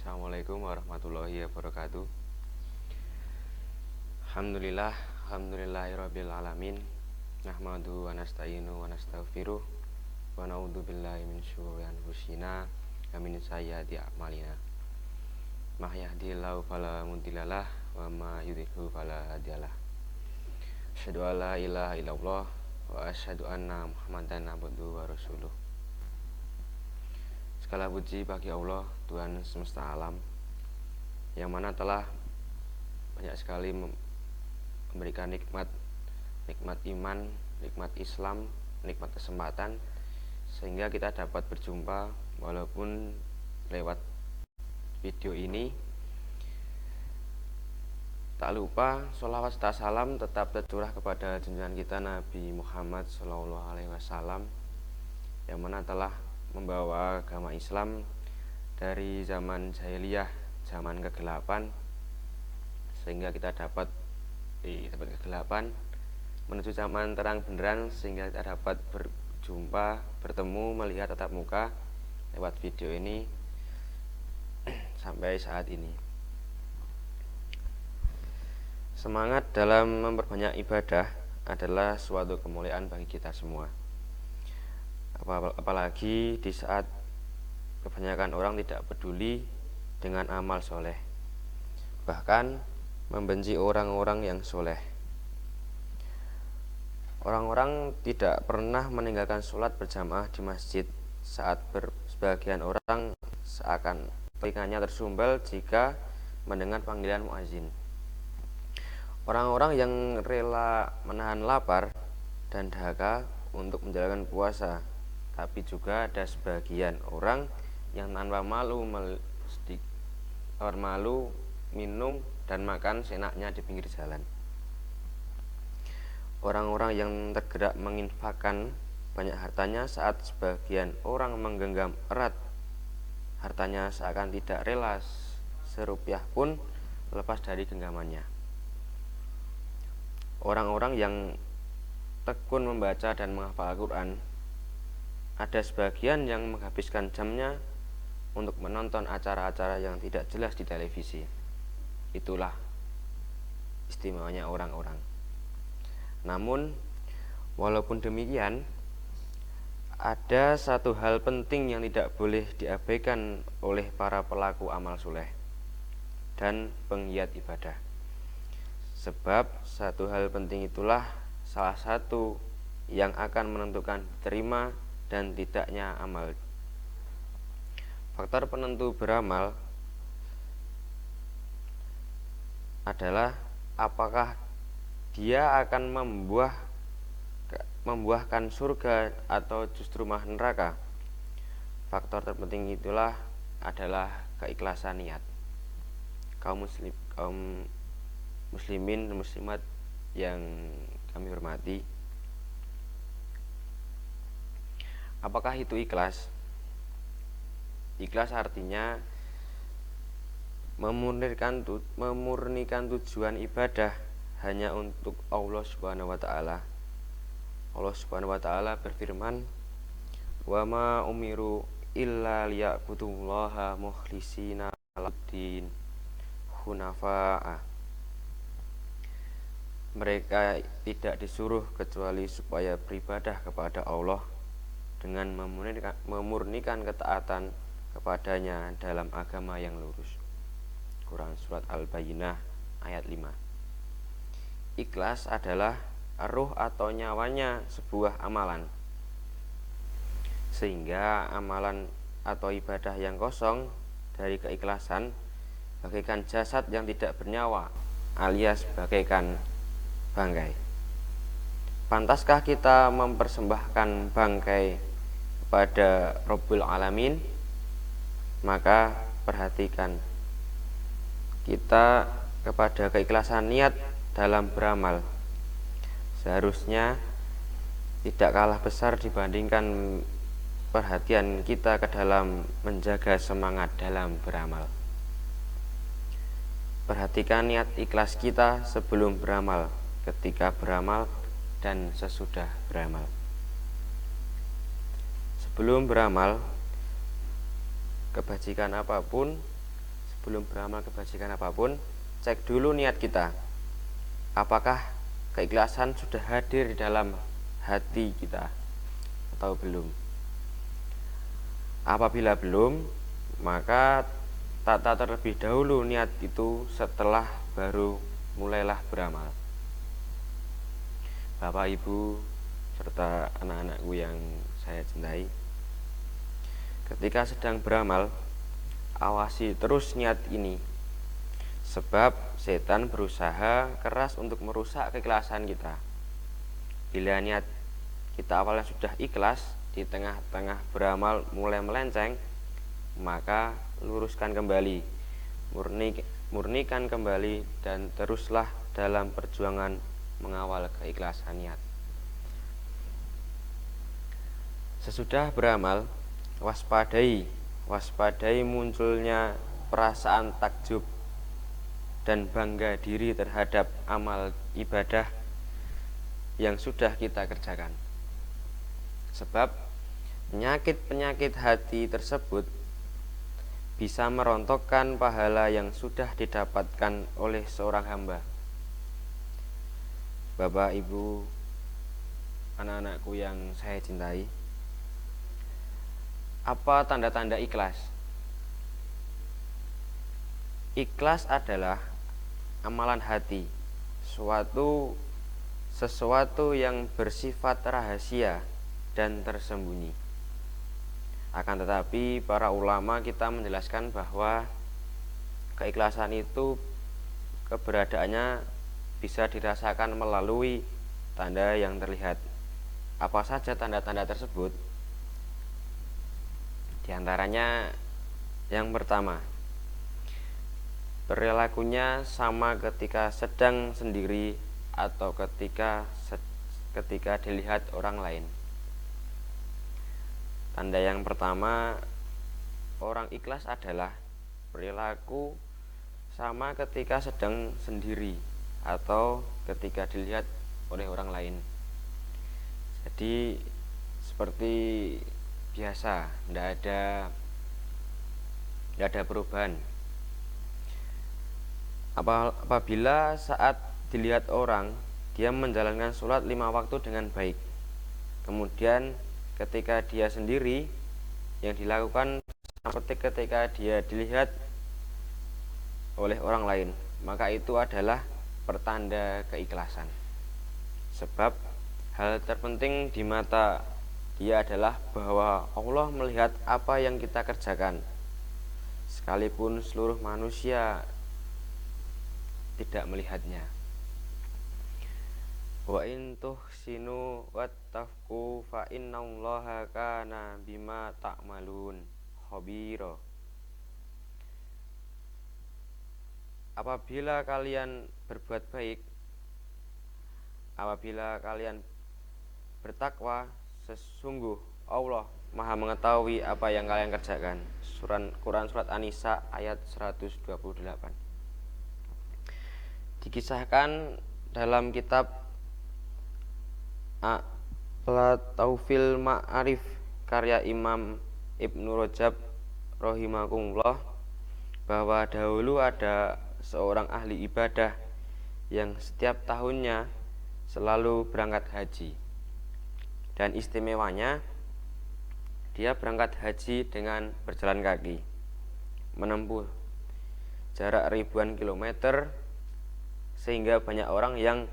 Assalamualaikum warahmatullahi wabarakatuh. Alhamdulillahirabbil alamin. Nahmadu wa nasta'inu wa nastaghfiruh wa na'udzu billahi min syururi anfusina wa min sayyiati a'malina. May yahdihillahu fala mudhillalah wa may yudhlil fala hadiyalah. Asyhadu an la ilaha illallah wa asyhadu anna Muhammadan abduhu wa rasuluh. Segala puji bagi Allah, Tuhan semesta alam, yang mana telah banyak sekali memberikan nikmat iman, nikmat Islam, nikmat kesempatan, sehingga kita dapat berjumpa walaupun lewat video ini. Tak lupa sholawat serta salam tetap tercurah kepada junjungan kita Nabi Muhammad SAW, yang mana telah membawa agama Islam dari zaman jahiliyah, zaman kegelapan, sehingga kita dapat kegelapan menuju zaman terang benderang, sehingga kita dapat berjumpa, bertemu, melihat tatap muka lewat video ini sampai saat ini. Semangat dalam memperbanyak ibadah adalah suatu kemuliaan bagi kita semua. Apalagi di saat kebanyakan orang tidak peduli dengan amal soleh, bahkan membenci orang-orang yang soleh. Orang-orang tidak pernah meninggalkan sholat berjamaah di masjid, saat sebagian orang seakan telinganya tersumbal jika mendengar panggilan muazin. Orang-orang yang rela menahan lapar dan dahaga untuk menjalankan puasa, tapi juga ada sebagian orang yang tanpa malu minum dan makan seenaknya di pinggir jalan. Orang-orang yang tergerak menginfakkan banyak hartanya, saat sebagian orang menggenggam erat hartanya seakan tidak rela serupiah pun lepas dari genggamannya. Orang-orang yang tekun membaca dan menghafal Al-Quran, ada sebagian yang menghabiskan jamnya untuk menonton acara-acara yang tidak jelas di televisi. Itulah istimewanya orang-orang. Namun, walaupun demikian, ada satu hal penting yang tidak boleh diabaikan oleh para pelaku amal soleh dan penggiat ibadah. Sebab satu hal penting itulah salah satu yang akan menentukan diterima dan tidaknya amal. Faktor penentu beramal adalah apakah dia akan membuahkan surga atau justru malah neraka. Faktor terpenting itulah adalah keikhlasan niat. Kaum muslimin dan muslimat yang kami hormati, apakah itu ikhlas? Ikhlas artinya memurnikan tujuan ibadah hanya untuk Allah Subhanahu wa taala. Allah Subhanahu wa taala berfirman, "Wa ma umiru illa liya'budullaha mukhlishina lahuddin hunafa'a." Mereka tidak disuruh kecuali supaya beribadah kepada Allah dengan memurnikan ketaatan kepadanya dalam agama yang lurus. Quran Surat Al-Bayyinah ayat 5. Ikhlas adalah ruh atau nyawanya sebuah amalan, sehingga amalan atau ibadah yang kosong dari keikhlasan bagaikan jasad yang tidak bernyawa, alias bagaikan bangkai. Pantaskah kita mempersembahkan bangkai kepada Rabbul Alamin? Maka perhatikan kita kepada keikhlasan niat dalam beramal. Seharusnya tidak kalah besar dibandingkan perhatian kita ke dalam menjaga semangat dalam beramal. Perhatikan niat ikhlas kita sebelum beramal, ketika beramal, dan sesudah beramal. Sebelum beramal, kebajikan apapun sebelum beramal kebajikan apapun, cek dulu niat kita. Apakah keikhlasan sudah hadir di dalam hati kita atau belum? Apabila belum, maka tata terlebih dahulu niat itu, setelah baru mulailah beramal. Bapak, Ibu, serta anak-anakku yang saya cintai, ketika sedang beramal, awasi terus niat ini, sebab setan berusaha keras untuk merusak keikhlasan kita. Bila niat kita awalnya sudah ikhlas, di tengah-tengah beramal mulai melenceng, maka luruskan kembali, murnikan kembali, dan teruslah dalam perjuangan mengawal keikhlasan niat. Sesudah beramal, waspadai munculnya perasaan takjub dan bangga diri terhadap amal ibadah yang sudah kita kerjakan. Sebab penyakit-penyakit hati tersebut bisa merontokkan pahala yang sudah didapatkan oleh seorang hamba. Bapak, Ibu, anak-anakku yang saya cintai, apa tanda-tanda ikhlas? Ikhlas adalah amalan hati, sesuatu yang bersifat rahasia dan tersembunyi. Akan tetapi para ulama kita menjelaskan bahwa keikhlasan itu keberadaannya bisa dirasakan melalui tanda yang terlihat. Apa saja tanda-tanda tersebut? Di antaranya yang pertama, perilakunya sama ketika sedang sendiri atau ketika dilihat orang lain. Tanda yang pertama, orang ikhlas adalah perilaku sama ketika sedang sendiri atau ketika dilihat oleh orang lain. Jadi seperti biasa, tidak ada perubahan. Apabila saat dilihat orang, dia menjalankan sholat 5 waktu dengan baik, kemudian ketika dia sendiri, yang dilakukan seperti ketika dia dilihat oleh orang lain, maka itu adalah pertanda keikhlasan. Sebab hal terpenting di mata dia adalah bahwa Allah melihat apa yang kita kerjakan, sekalipun seluruh manusia tidak melihatnya. Wa in tuhsinu wattaqu fa innallaha kana bima ta'malun khabira. Apabila kalian berbuat baik, apabila kalian bertakwa, sesungguh Allah Maha mengetahui apa yang kalian kerjakan. Quran surat An-Nisa ayat 128. Dikisahkan dalam kitab A'lataufil Ma'arif karya Imam Ibnu Rajab rahimahullah, bahwa dahulu ada seorang ahli ibadah yang setiap tahunnya selalu berangkat haji. Dan istimewanya, dia berangkat haji dengan berjalan kaki, menempuh jarak ribuan kilometer, sehingga banyak orang yang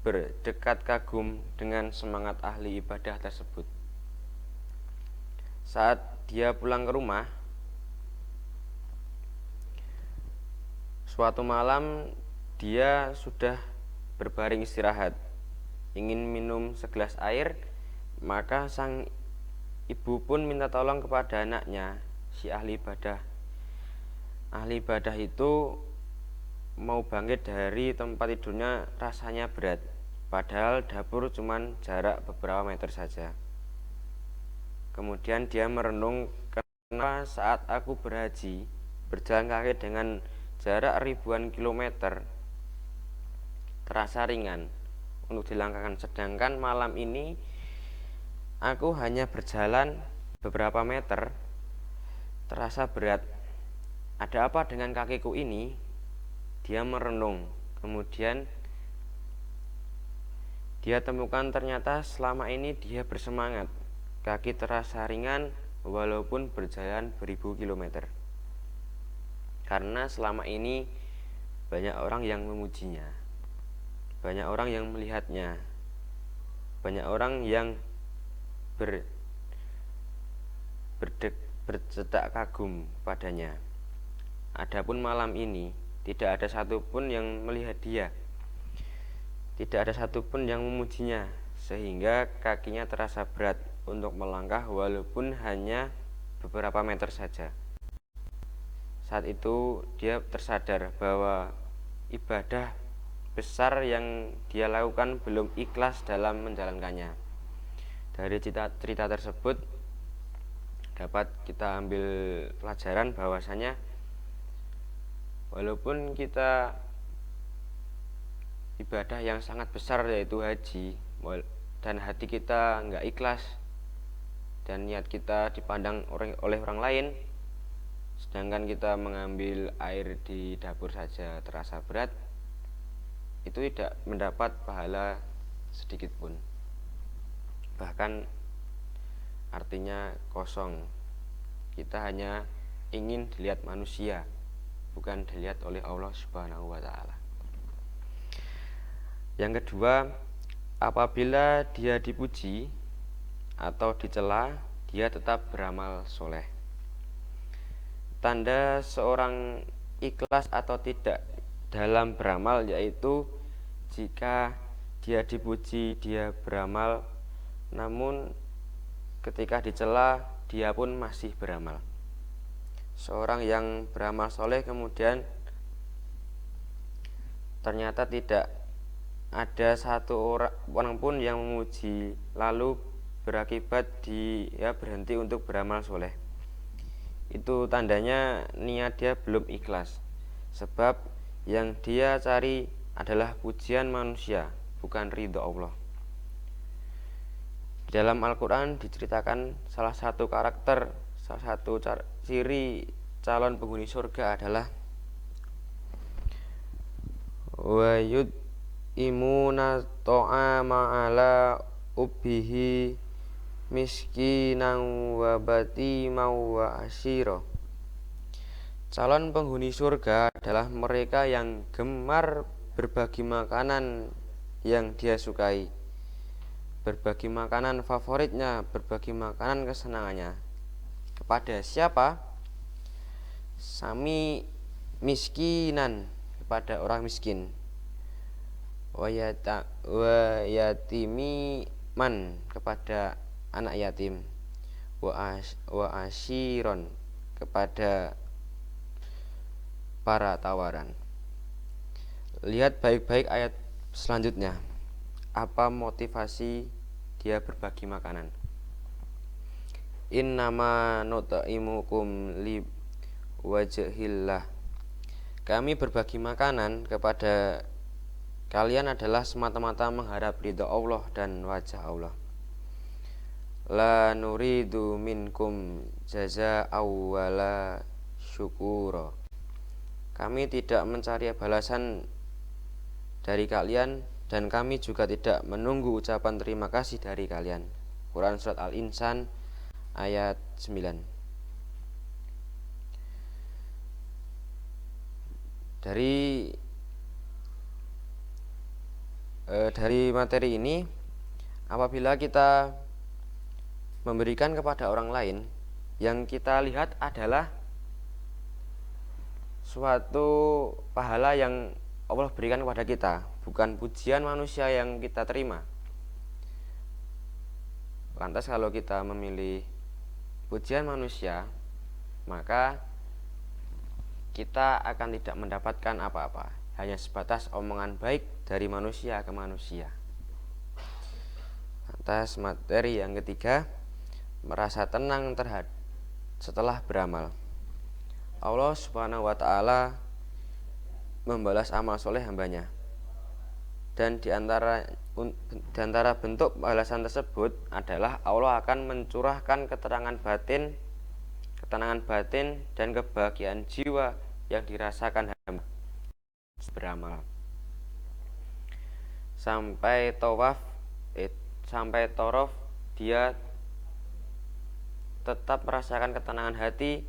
berdekat kagum dengan semangat ahli ibadah tersebut. Saat dia pulang ke rumah, suatu malam dia sudah berbaring istirahat, ingin minum segelas air, maka sang ibu pun minta tolong kepada anaknya, si ahli ibadah. Ahli ibadah itu mau bangkit dari tempat tidurnya rasanya berat, padahal dapur cuman jarak beberapa meter saja. Kemudian dia merenung, kenapa saat aku berhaji, berjalan kaki dengan jarak ribuan kilometer, terasa ringan untuk dilangkahkan, sedangkan malam ini aku hanya berjalan beberapa meter, terasa berat. ada apa dengan kakiku ini? Dia merenung. Kemudian dia temukan ternyata selama ini dia bersemangat. Kaki terasa ringan walaupun berjalan beribu kilometer. Karena selama ini banyak orang yang memujinya, banyak orang yang melihatnya, banyak orang yang bercedak kagum padanya. Adapun malam ini tidak ada satupun yang melihat dia, tidak ada satupun yang memujinya, sehingga kakinya terasa berat untuk melangkah walaupun hanya beberapa meter saja. Saat itu dia tersadar bahwa ibadah besar yang dia lakukan belum ikhlas dalam menjalankannya. Dari cerita tersebut dapat kita ambil pelajaran bahwasanya walaupun kita ibadah yang sangat besar yaitu haji, dan hati kita nggak ikhlas dan niat kita dipandang oleh orang lain, sedangkan kita mengambil air di dapur saja terasa berat, itu tidak mendapat pahala sedikit pun, bahkan artinya kosong. Kita hanya ingin dilihat manusia, bukan dilihat oleh Allah Subhanahu wa ta'ala. Yang kedua, apabila dia dipuji atau dicela, dia tetap beramal soleh. Tanda seorang ikhlas atau tidak dalam beramal yaitu jika dia dipuji dia beramal, namun ketika dicela dia pun masih beramal. Seorang yang beramal soleh kemudian ternyata tidak ada satu orang pun yang memuji, lalu berakibat dia berhenti untuk beramal soleh, itu tandanya niat dia belum ikhlas. Sebab yang dia cari adalah pujian manusia, bukan ridho Allah. Di dalam Al-Quran diceritakan salah satu ciri calon penghuni surga adalah wa yud'imuna ta'ama ala ubbihi miskinan wa batiman wa asyira. Calon penghuni surga adalah mereka yang gemar berbagi makanan yang dia sukai, berbagi makanan favoritnya, berbagi makanan kesenangannya. Kepada siapa? Sami miskinan, kepada orang miskin, wa yatimi man, kepada anak yatim, wa asyiron, kepada para tawaran. Lihat baik-baik ayat selanjutnya, apa motivasi dia berbagi makanan. Innama nut'imukum li wajhillah, kami berbagi makanan kepada kalian adalah semata-mata mengharap ridha Allah dan wajah Allah. La nuridu minkum jazaa'aw wala syukura, kami tidak mencari balasan dari kalian dan kami juga tidak menunggu ucapan terima kasih dari kalian. Quran Surat Al-Insan ayat 9. Dari materi ini, apabila kita memberikan kepada orang lain, yang kita lihat adalah suatu pahala yang Allah berikan kepada kita, bukan pujian manusia yang kita terima. Lantas kalau kita memilih pujian manusia, maka kita akan tidak mendapatkan apa-apa, hanya sebatas omongan baik dari manusia ke manusia. Lantas materi yang ketiga, merasa tenang setelah beramal. Allah Subhanahu wa ta'ala membalas amal soleh hambanya, dan di antara bentuk balasan tersebut adalah Allah akan mencurahkan ketenangan ketenangan batin, dan kebahagiaan jiwa yang dirasakan hamba beramal. Sampai torof, dia tetap merasakan ketenangan hati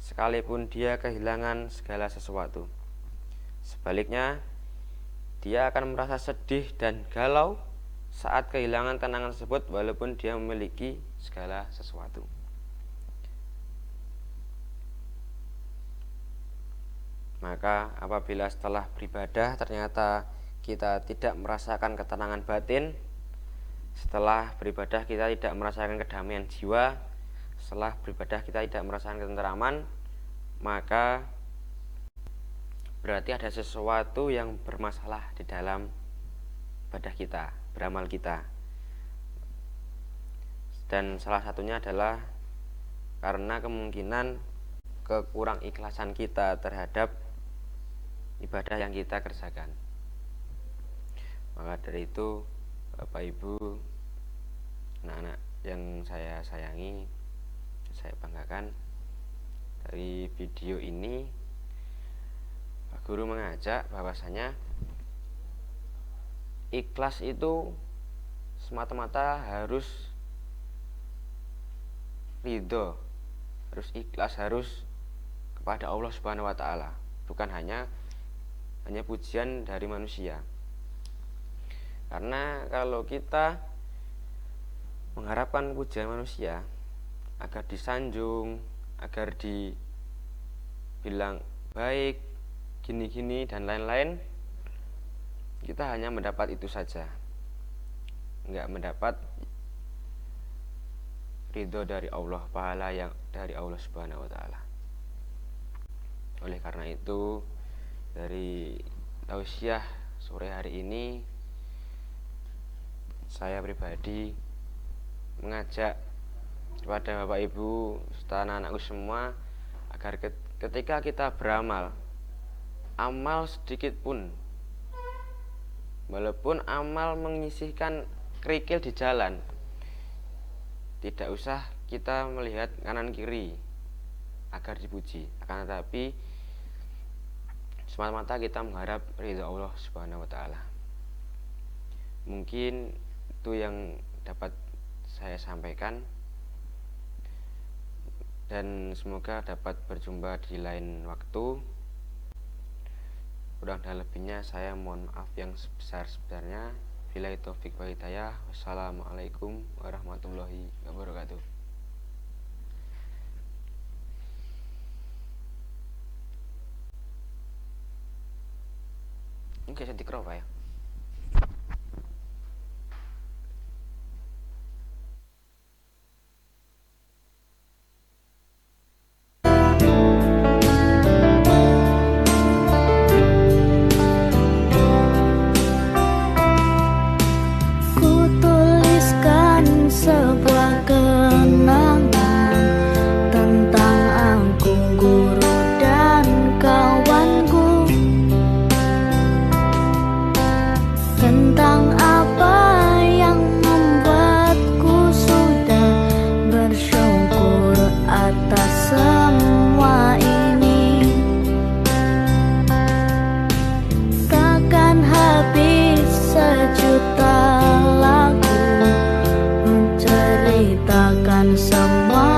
sekalipun dia kehilangan segala sesuatu. Sebaliknya, dia akan merasa sedih dan galau saat kehilangan kenangan tersebut walaupun dia memiliki segala sesuatu. Maka apabila setelah beribadah ternyata kita tidak merasakan ketenangan batin, setelah beribadah kita tidak merasakan kedamaian jiwa, setelah beribadah kita tidak merasakan ketenteraman, maka berarti ada sesuatu yang bermasalah di dalam ibadah kita, beramal kita. Dan salah satunya adalah karena kemungkinan kekurang ikhlasan kita terhadap ibadah yang kita kerjakan. Maka dari itu, Bapak Ibu, anak-anak yang saya sayangi, saya banggakan, dari video ini Pak Guru mengajak bahwasanya ikhlas itu semata-mata harus ridho, harus ikhlas, harus kepada Allah Subhanahu wa taala, bukan hanya pujian dari manusia. Karena kalau kita mengharapkan pujian manusia agar disanjung, agar dibilang baik, gini-gini dan lain-lain, kita hanya mendapat itu saja, enggak mendapat ridho dari Allah, pahala yang dari Allah Subhanahu wa taala. Oleh karena itu, dari tausiah sore hari ini, saya pribadi mengajak kepada Bapak Ibu serta anak-anakku semua agar ketika kita beramal, amal sedikit pun, walaupun amal menyisihkan kerikil di jalan, tidak usah kita melihat kanan kiri agar dipuji, akan tetapi semata-mata kita mengharap ridha Allah Subhanahu wa taala. Mungkin itu yang dapat saya sampaikan, dan semoga dapat berjumpa di lain waktu. Kurang dan lebihnya saya mohon maaf yang sebesar-besarnya. Billahi taufik wal hidayah. Wassalamualaikum warahmatullahi wabarakatuh. Oke, saya dikro Pak ya. Sebuah kenangan tentang aku, guru dan kawanku, tentang apa yang membuatku sudah bersyukur atas semua ini. Takkan habis sejuta lagu menceritakan semua